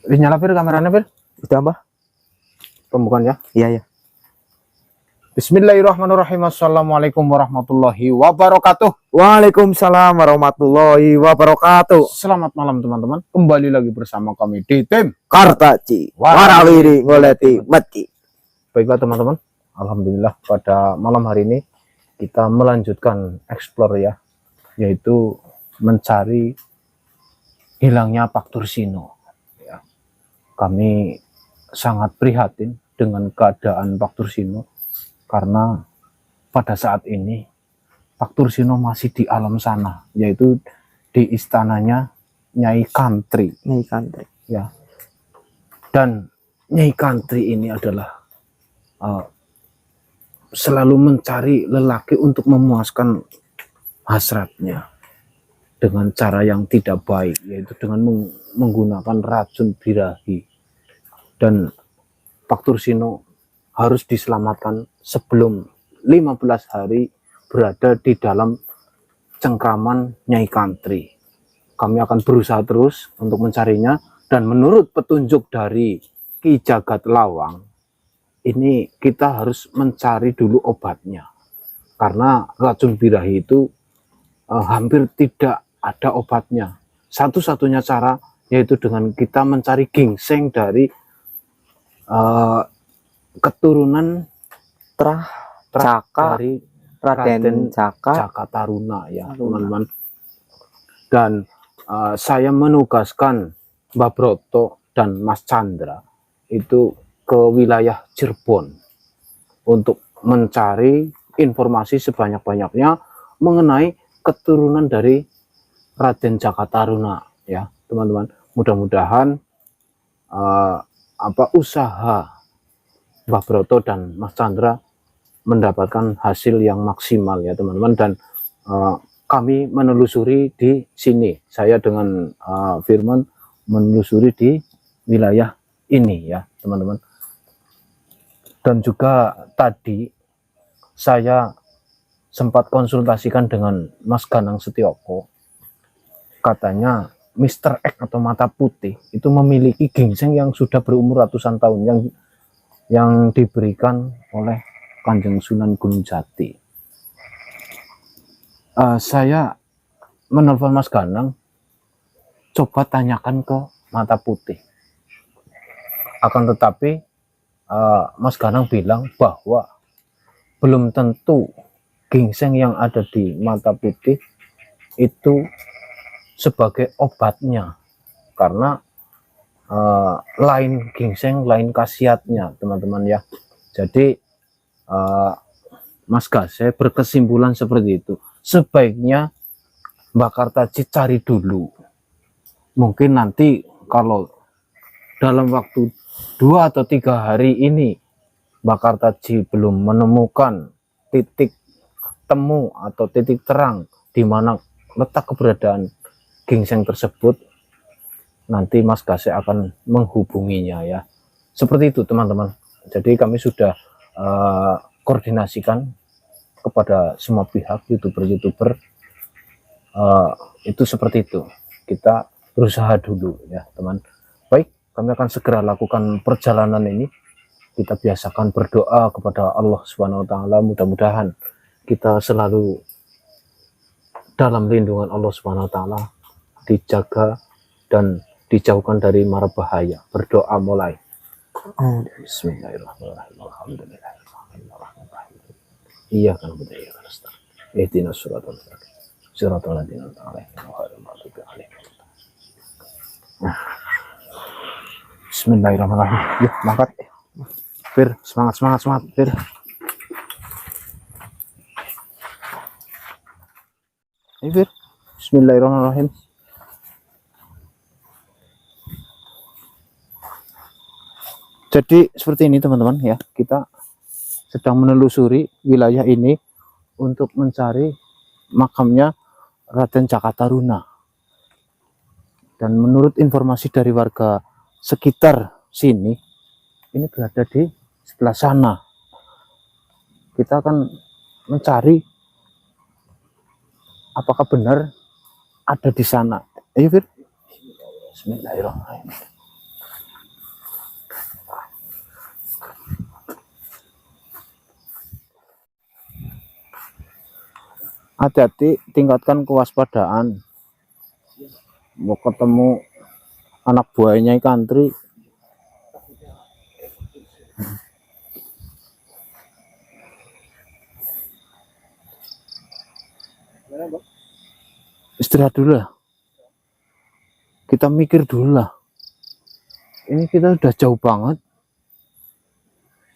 Ini nyala Fir kameranya Fir? Udah Mbah? Pembukaan ya? Iya ya. Bismillahirrahmanirrahim. Assalamualaikum warahmatullahi wabarakatuh. Waalaikumsalam warahmatullahi wabarakatuh. Selamat malam teman-teman. Kembali lagi bersama kami di tim Kartaci Warawiri Ngoleti Mati. Baiklah teman-teman, alhamdulillah pada malam hari ini kita melanjutkan explore ya, yaitu mencari hilangnya Pak Tursino. Ya. Kami sangat prihatin dengan keadaan Pak Tursino karena pada saat ini Pak Tursino masih di alam sana, yaitu di istananya Nyai Kantri. Nyai Kantri. Ya. Dan Nyai Kantri ini adalah selalu mencari lelaki untuk memuaskan hasratnya dengan cara yang tidak baik, yaitu dengan menggunakan racun birahi. Dan Pak Tursino harus diselamatkan sebelum 15 hari berada di dalam cengkraman Nyai Kantri. Kami akan berusaha terus untuk mencarinya, dan menurut petunjuk dari Ki Jagat Lawang, ini kita harus mencari dulu obatnya, karena racun birahi itu hampir tidak ada obatnya. Satu-satunya cara yaitu dengan kita mencari gingseng dari keturunan Caka dari Raden Caka Taruna ya teman-teman. Dan saya menugaskan Mbak Broto dan Mas Chandra itu ke wilayah Cirebon untuk mencari informasi sebanyak-banyaknya mengenai keturunan dari Raden Caka Taruna ya teman-teman. Mudah-mudahan usaha Mbah Broto dan Mas Chandra mendapatkan hasil yang maksimal ya teman-teman. Dan kami menelusuri di sini, saya dengan Firman menelusuri di wilayah ini ya teman-teman. Dan juga tadi saya sempat konsultasikan dengan Mas Ganang Setioko, katanya Mr. X atau mata putih itu memiliki gingseng yang sudah berumur ratusan tahun yang diberikan oleh Kanjeng Sunan Gunung Jati. Saya menelpon Mas Ganang, coba tanyakan ke mata putih. Akan tetapi Mas Ganang bilang bahwa belum tentu gingseng yang ada di mata putih itu sebagai obatnya, karena lain gingseng, lain khasiatnya teman-teman ya. Jadi Mas Gase berkesimpulan seperti itu, sebaiknya Mbak Kartaci cari dulu. Mungkin nanti kalau dalam waktu 2 atau 3 hari ini Mbak Kartaci belum menemukan titik temu atau titik terang di mana letak keberadaan gingseng tersebut, nanti Mas Gase akan menghubunginya ya. Seperti itu teman-teman. Jadi kami sudah koordinasikan kepada semua pihak, youtuber itu seperti itu. Kita berusaha dulu ya teman. Baik, kami akan segera lakukan perjalanan ini. Kita biasakan berdoa kepada Allah Subhanahu wa taala, mudah-mudahan kita selalu dalam lindungan Allah Subhanahu wa taala, dijaga dan dijauhkan dari mara bahaya. Berdoa mulai. Bismillahirrahmanirrahim. Alhamdulillahirrahmanirrahim. Iyyaka na'budu wa iyyaka nasta'in. Ihdinas siratal mustaqim. Siratal ladzina an'amta 'alaihim ghairil maghdubi 'alaihim. Bismillahirrahmanirrahim. Yuk, mangkat. Fir, semangat Fir. Ayo Fir. Bismillahirrahmanirrahim. Jadi seperti ini teman-teman ya, kita sedang menelusuri wilayah ini untuk mencari makamnya Raden Caka Taruna. Dan menurut informasi dari warga sekitar sini, ini berada di sebelah sana. Kita akan mencari apakah benar ada di sana. Ayo Fir. Bismillahirrahmanirrahim. Hati-hati, tingkatkan kewaspadaan. Mau ketemu anak buahnya Kantri. Istirahat dulu lah. Kita mikir dulu lah. Ini kita udah jauh banget.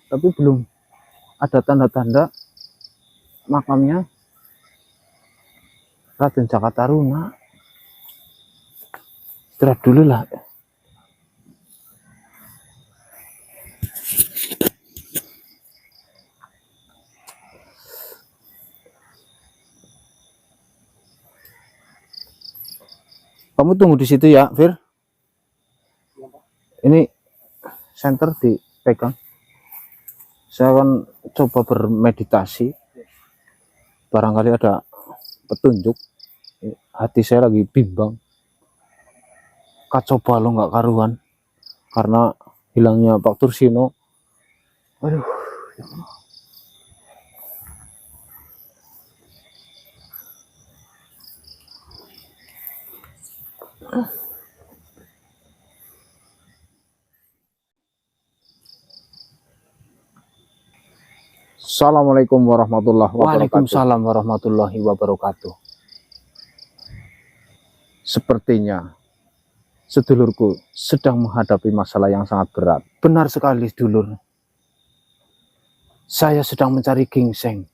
Tapi belum ada tanda-tanda makamnya Raden Jakataruna. Istirahat dulu lah. Kamu tunggu di situ ya, Fir. Ini senter dipegang. Saya akan coba bermeditasi. Barangkali ada petunjuk. Hati saya lagi bimbang. Kacau balau nggak karuan karena hilangnya Pak Tursino. Aduh, ya Allah. Assalamualaikum warahmatullahi wabarakatuh. Waalaikumsalam warahmatullahi wabarakatuh. Sepertinya sedulurku sedang menghadapi masalah yang sangat berat. Benar sekali, sedulur. Saya sedang mencari gingseng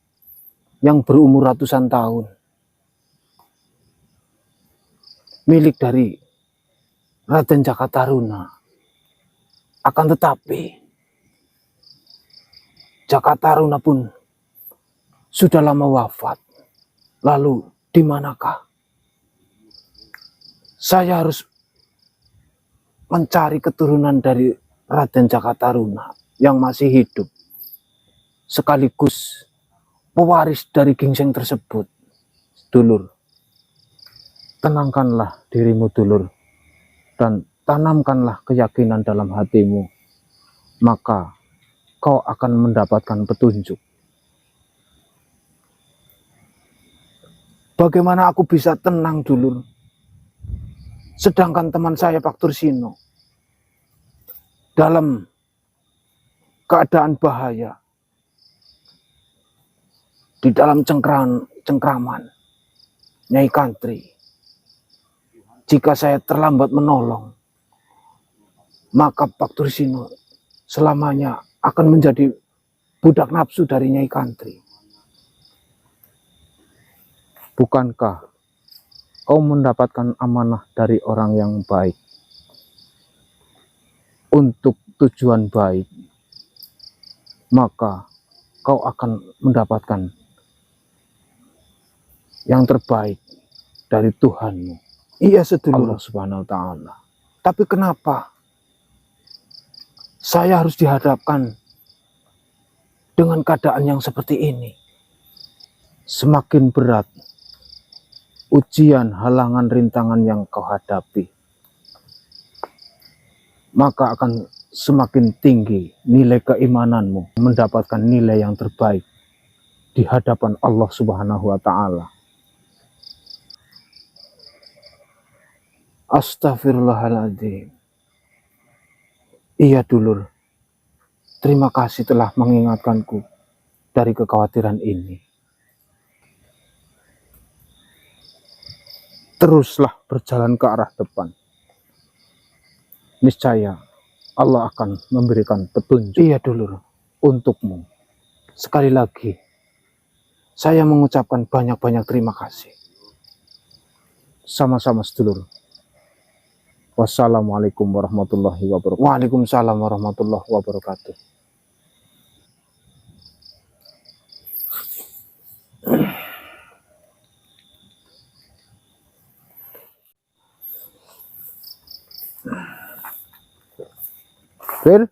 yang berumur ratusan tahun. Milik dari Raden Jakataruna. Akan tetapi Jakataruna pun sudah lama wafat. Lalu di manakah? Saya harus mencari keturunan dari Raden Jakataruna yang masih hidup. Sekaligus pewaris dari gingseng tersebut. Dulur, tenangkanlah dirimu, dulur. Dan tanamkanlah keyakinan dalam hatimu. Maka kau akan mendapatkan petunjuk. Bagaimana aku bisa tenang, dulur? Sedangkan teman saya Pak Tursino dalam keadaan bahaya, di dalam cengkraman Nyai Kantri. Jika saya terlambat menolong, maka Pak Tursino selamanya akan menjadi budak nafsu dari Nyai Kantri. Bukankah kau mendapatkan amanah dari orang yang baik untuk tujuan baik, maka kau akan mendapatkan yang terbaik dari Tuhanmu. Iya, sedulur, Allah Subhanahu wa Ta'ala. Tapi kenapa saya harus dihadapkan dengan keadaan yang seperti ini? Semakin berat ujian, halangan, rintangan yang kau hadapi, maka akan semakin tinggi nilai keimananmu, mendapatkan nilai yang terbaik di hadapan Allah Subhanahu wa Ta'ala. Astagfirullahaladzim. Iya, dulur. Terima kasih telah mengingatkanku dari kekhawatiran ini. Teruslah berjalan ke arah depan. Niscaya Allah akan memberikan petunjuk. Iya, dulur. Untukmu. Sekali lagi, saya mengucapkan banyak-banyak terima kasih. Sama-sama, sedulur. Wassalamualaikum warahmatullahi wabarakatuh. Waalaikumsalam warahmatullahi wabarakatuh. Fir?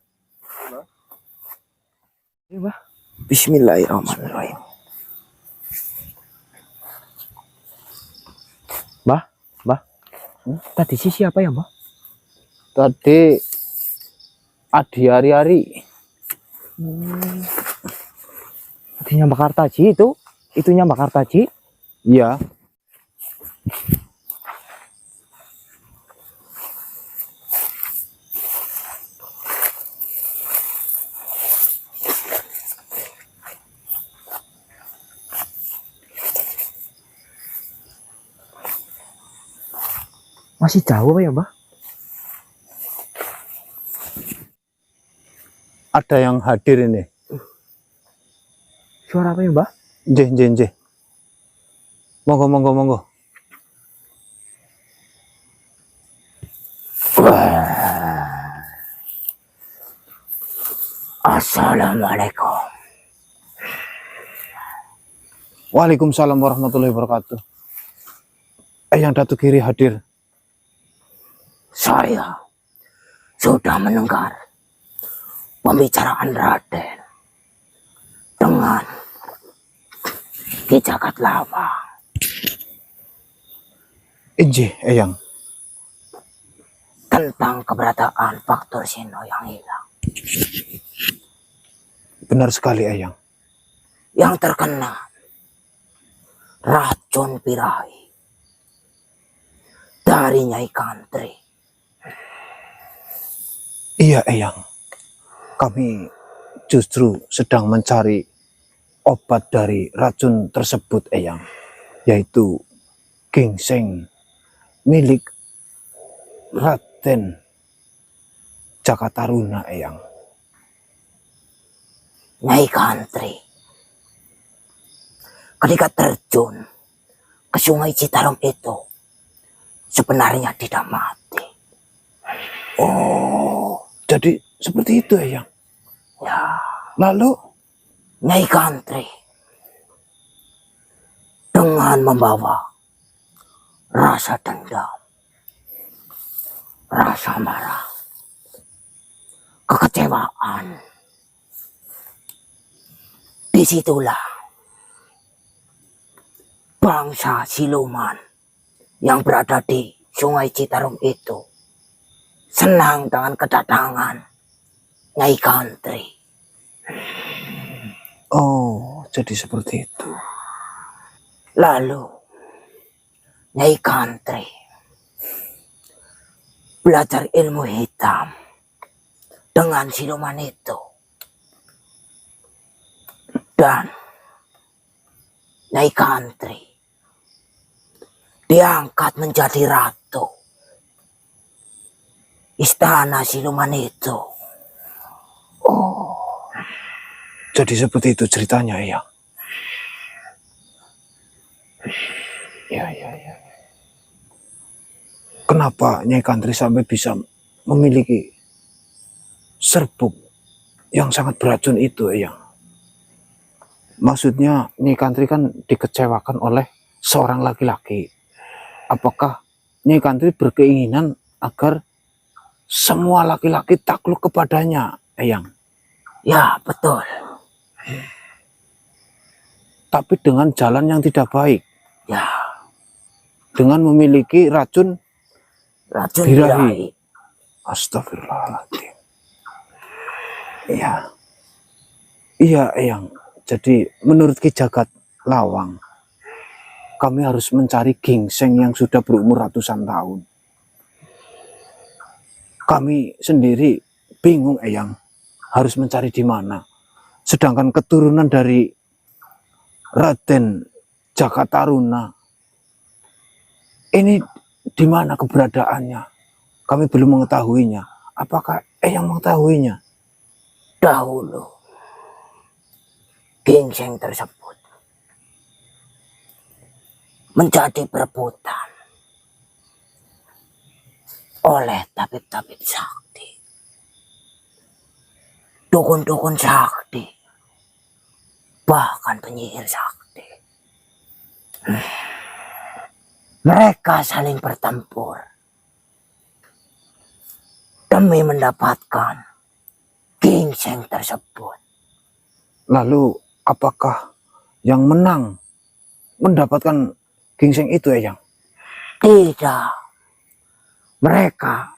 Bismillahirrahmanirrahim. Mbah, tadi si siapa ya, Mbah? Tadi Adi Ari-Ari. Itunya Mbak Kartaji itu? Itunya Mbak Kartaji? Iya. Masih jauh apa ya, Mbah? Ada yang hadir ini. Suara apa ya, Mbah? Nggih, nggih, nggih. Monggo, monggo, monggo. Assalamualaikum. Waalaikumsalam warahmatullahi wabarakatuh. Eyang Datuk Giri hadir. Saya sudah mendengar pembicaraan Raden dengan Ki Jagat Lawang. Injih, Eyang. Tentang keberadaan Faktor Sino yang hilang. Benar sekali, Eyang. Yang terkena racun birahi dari Nyai Kantri. Iya, Eyang. Kami justru sedang mencari obat dari racun tersebut, Eyang. Yaitu gingseng milik Raden Jakataruna, Eyang. Nyai Kantri ketika terjun ke Sungai Citarum itu sebenarnya tidak mati. Oh, jadi seperti itu, Eyang. Ya, Lalu, Nyai Kantri dengan membawa rasa dendam, rasa marah, kekecewaan, disitulah bangsa siluman yang berada di Sungai Citarum itu senang dengan kedatangan Nyai Kantri. oh, jadi seperti itu. Lalu Nyai Kantri belajar ilmu hitam dengan siluman itu. Dan Nyai Kantri diangkat menjadi ratu istana siluman itu. Jadi seperti itu ceritanya, Eyang. Ya, ya, ya. Kenapa Nyai Kantri sampai bisa memiliki serbuk yang sangat beracun itu, Eyang? Maksudnya Nyai Kantri kan dikecewakan oleh seorang laki-laki. Apakah Nyai Kantri berkeinginan agar semua laki-laki takluk kepadanya, Eyang? Ya, betul. Tapi dengan jalan yang tidak baik. Ya, Dengan memiliki racun racun birahi. birahi. Astagfirullahaladzim. Iya. Iya, Eyang. Jadi menurut Ki Jagat Lawang, kami harus mencari gingseng yang sudah berumur ratusan tahun. Kami sendiri bingung, Eyang, harus mencari di mana. Sedangkan keturunan dari Raden Jakataruna ini di mana keberadaannya? Kami belum mengetahuinya. Apakah Eyang mengetahuinya? Dahulu gingseng tersebut menjadi perebutan oleh tabib-tabib sakti, dukun-dukun sakti, bahkan penyihir sakti. Mereka saling bertempur demi mendapatkan gingseng tersebut. Lalu apakah yang menang mendapatkan gingseng itu, Eyang? Tidak, mereka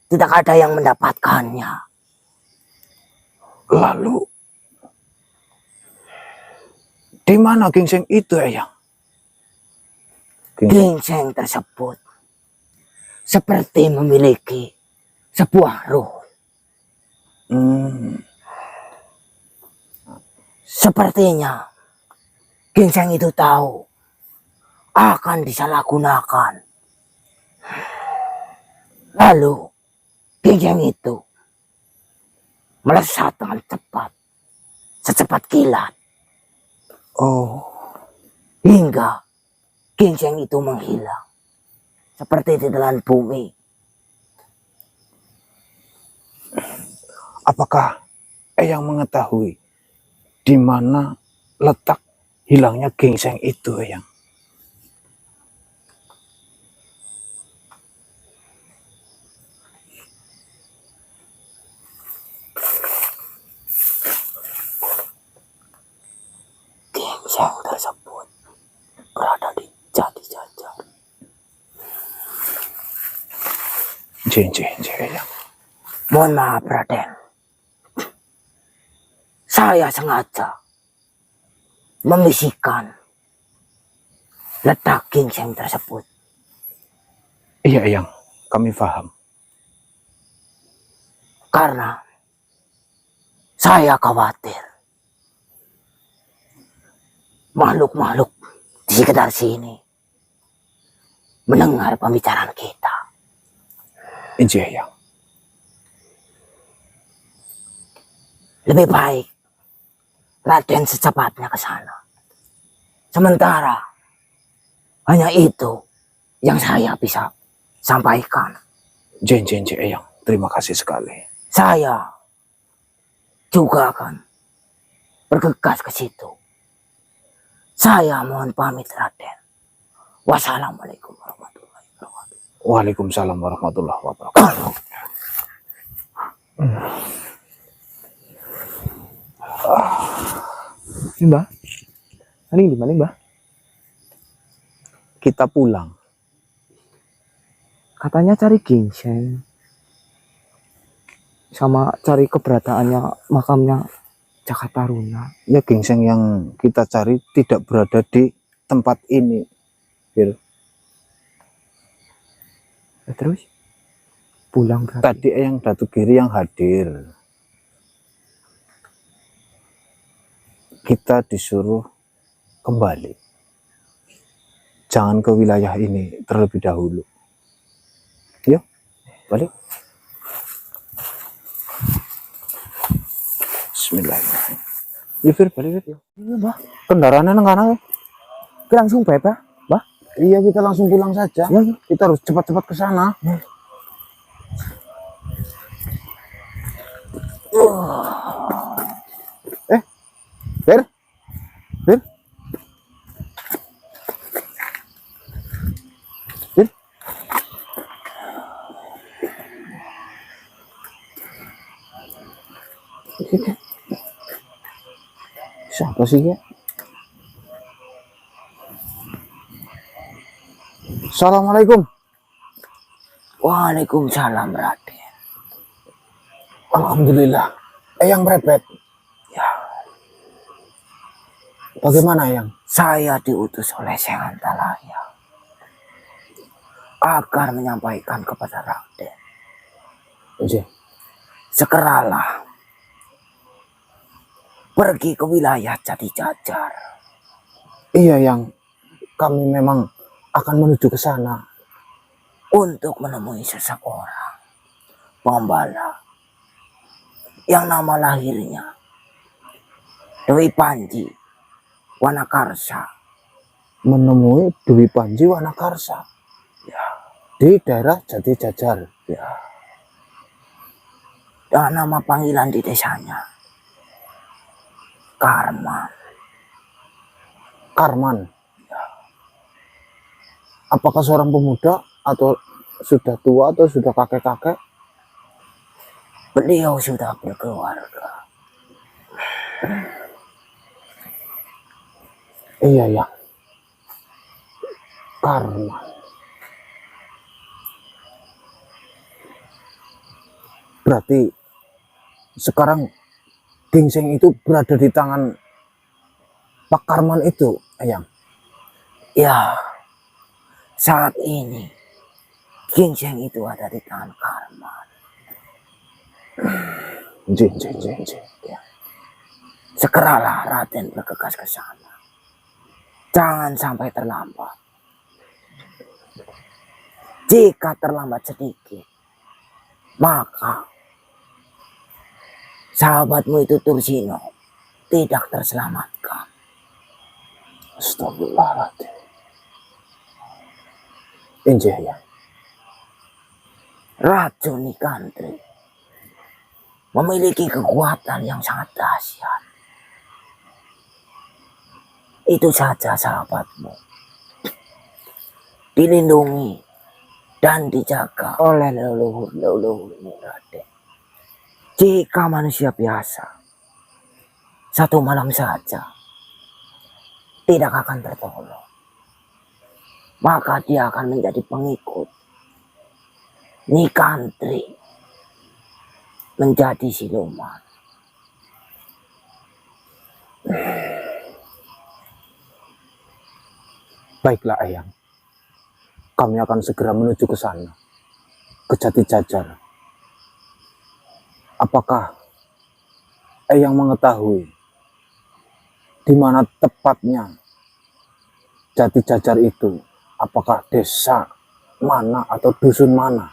tidak ada yang mendapatkannya. Lalu di mana gingseng itu, Eyang? Ginseng tersebut seperti memiliki sebuah roh. Sepertinya ginseng itu tahu akan disalahgunakan. Lalu ginseng itu melesat dengan cepat, secepat kilat. Hingga ginseng itu menghilang seperti di telan bumi. Apakah Eyang mengetahui di mana letak hilangnya ginseng itu, Eyang? Ginseng tersebut berada di Jati Jajar. Eyang. Mohon maaf, Raden. Saya sengaja membisikkan letak ginseng tersebut. Iya, Eyang, kami paham. Karena saya khawatir makhluk-makhluk di sekitar sini mendengar pembicaraan kita. Iya, Eyang. Lebih baik Raden secepatnya ke sana. Sementara hanya itu yang saya bisa sampaikan. Eyang, terima kasih sekali. Saya juga akan bergegas ke situ. Saya mohon pamit, Raden. Wassalamualaikum warahmatullahi wabarakatuh. Waalaikumsalam warahmatullahi wabarakatuh. Mbah, ini di mana, Mbah? Kita pulang. Katanya cari ginseng. Sama cari keberadaannya makamnya Jaka Taruna. Ya, ginseng yang kita cari tidak berada di tempat ini, Fir. Terus pulang berarti. Tadi Eyang Datugiri yang hadir. Kita disuruh kembali. Jangan ke wilayah ini terlebih dahulu. Yuk, balik. Bismillahirrahmanirrahim. Ya, Fir, balik, Fir. Iya, Mbah. Kendaraannya nang kana, ya? Kita langsung Mbah. Mbah. Iya, kita langsung pulang saja. Ya, ya. Kita harus cepat-cepat ke sana. Ya. Fir? Fir? Fir? Siapa sih, ya? Assalamualaikum. Waalaikumsalam, Raden. Alhamdulillah. Eyang merepet. Ya, Bagaimana, Eyang? saya diutus oleh Sengantalaya agar menyampaikan kepada Raden. Iya. Segeralah pergi ke wilayah Jati Jajar. Iya, Yang. Kami memang akan menuju ke sana Untuk menemui seseorang pengembala yang nama lahirnya Dewi Panji Wanakarsa. menemui Dewi Panji Wanakarsa. Ya, di daerah Jati Jajar. Ya. Dan nama panggilan di desanya Karman. Karman. Ya. Apakah seorang pemuda atau sudah tua atau sudah kakek-kakek? Beliau sudah berkeluarga. Iya, ya. Karman. Berarti sekarang ginseng itu berada di tangan Pak Karman itu, Eyang. Ya, Saat ini gingseng itu ada di tangan Karman. Jin, jin, jin, jin. Segeralah Raden bergegas ke sana. Jangan sampai terlambat. Jika terlambat sedikit, maka sahabatmu itu Tursino tidak terselamatkan. Astagfirullahaladzim. Injih ya. Racun Nikantri memiliki kekuatan yang sangat dahsyat. Itu saja sahabatmu dilindungi dan dijaga oleh leluhur-leluhurmu, Raden. Jika manusia biasa satu malam saja tidak akan tertolong, maka dia akan menjadi pengikut Nikantri, menjadi siluman. Baiklah Eyang, kami akan segera menuju ke sana, ke Jatijajar. Apakah Eyang mengetahui di mana tepatnya Jatijajar itu? Apakah desa mana atau dusun mana?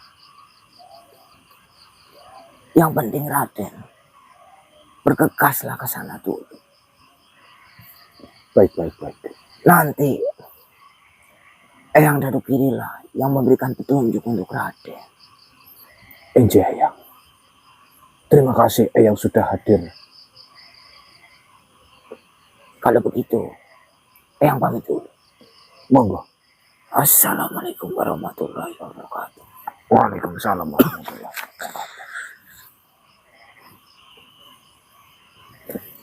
Yang penting Raden bergegaslah ke sana dulu. Baik, baik, baik. Nanti Eyang Datuk Kirilah yang memberikan petunjuk untuk Raden. Injih Eyang. Terima kasih Eyang sudah hadir. Kalau begitu, Eyang pamit dulu. Monggo. Assalamualaikum warahmatullahi wabarakatuh. Waalaikumsalam warahmatullahi wabarakatuh.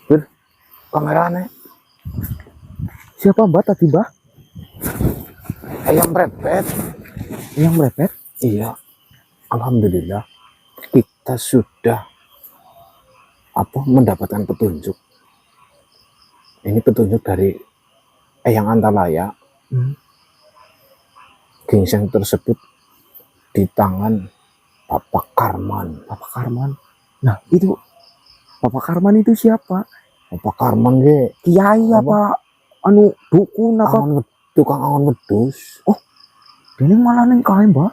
Bir, kameranya. Siapa Mbak tadi Mbak? Eyang merepet. Yang merepet? Iya. Alhamdulillah kita sudah mendapatkan petunjuk. Ini petunjuk dari Eyang Antalaya. Gingseng tersebut di tangan Bapak Karman. Bapak Karman. Nah itu Bapak Karman itu siapa? Bapak Karman ge Kiai apa? Anu dukun apa? tukang angon wedhus. Oh, ini malah neng kae Mbak.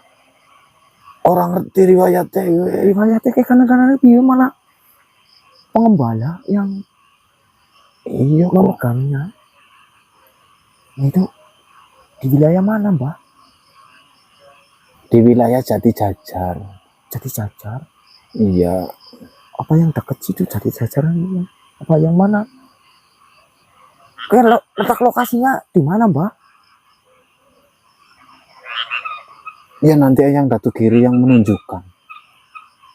Orang ngerti riwayatnya. Riwayatnya kayak kanan-kanan piye malah pengembala yang Iya kok. memegangnya. Nah, itu di wilayah mana Mbak? Di wilayah Jatijajar. Jatijajar. Iya. Apa yang dekat situ Jatijajar? Apa yang mana? Kayak letak lokasinya di mana Mbak? Ya nanti Eyang Datuk Giri yang menunjukkan.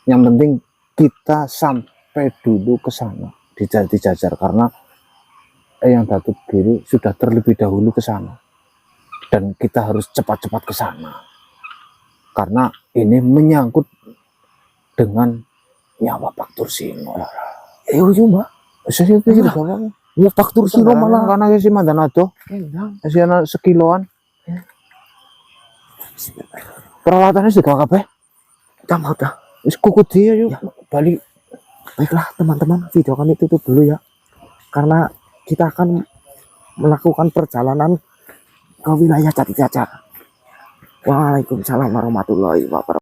Yang penting kita sampai dulu ke sana di Jatijajar karena Eyang Datuk Giri sudah terlebih dahulu ke sana. Dan kita harus cepat-cepat ke sana. Karena ini menyangkut dengan nyawa Pak Tursino. Iya Mbak. Saya pikir apa? Ya Pak Tursino malah karena si Mandanado, kendang. si anak sekiloan. Peralatannya sudah kabeh. Udah. Wis kukut dia yuk balik. Baiklah teman-teman, video kami tutup dulu ya. Karena kita akan melakukan perjalanan ke wilayah Jatijajar. Waalaikumsalam warahmatullahi wabarakatuh.